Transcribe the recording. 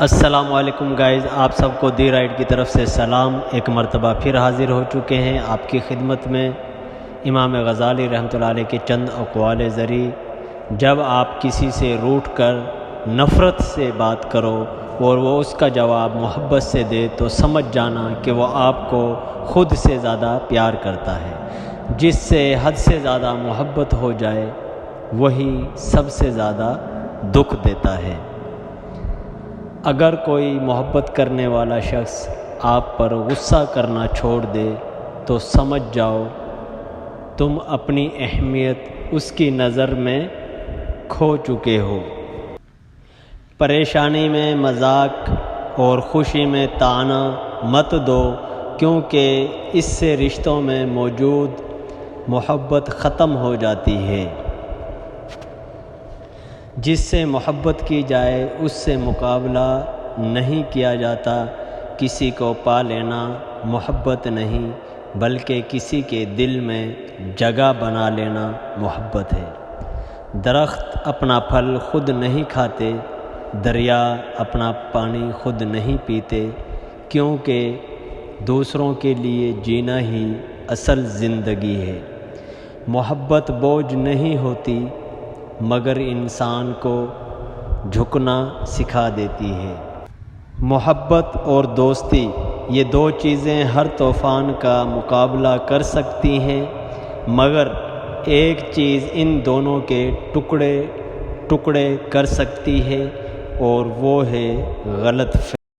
السلام علیکم گائز، آپ سب کو دی رائٹ کی طرف سے سلام۔ ایک مرتبہ پھر حاضر ہو چکے ہیں آپ کی خدمت میں امام غزالی رحمۃ اللہ علیہ کے چند اقوال زرعی۔ جب آپ کسی سے روٹھ کر نفرت سے بات کرو اور وہ اس کا جواب محبت سے دے تو سمجھ جانا کہ وہ آپ کو خود سے زیادہ پیار کرتا ہے۔ جس سے حد سے زیادہ محبت ہو جائے وہی سب سے زیادہ دکھ دیتا ہے۔ اگر کوئی محبت کرنے والا شخص آپ پر غصہ کرنا چھوڑ دے تو سمجھ جاؤ تم اپنی اہمیت اس کی نظر میں کھو چکے ہو۔ پریشانی میں مذاق اور خوشی میں طعنہ مت دو، کیونکہ اس سے رشتوں میں موجود محبت ختم ہو جاتی ہے۔ جس سے محبت کی جائے اس سے مقابلہ نہیں کیا جاتا۔ کسی کو پا لینا محبت نہیں بلکہ کسی کے دل میں جگہ بنا لینا محبت ہے۔ درخت اپنا پھل خود نہیں کھاتے، دریا اپنا پانی خود نہیں پیتے، کیونکہ دوسروں کے لیے جینا ہی اصل زندگی ہے۔ محبت بوجھ نہیں ہوتی مگر انسان کو جھکنا سکھا دیتی ہے۔ محبت اور دوستی یہ دو چیزیں ہر طوفان کا مقابلہ کر سکتی ہیں، مگر ایک چیز ان دونوں کے ٹکڑے کر سکتی ہے اور وہ ہے غلط فہمی۔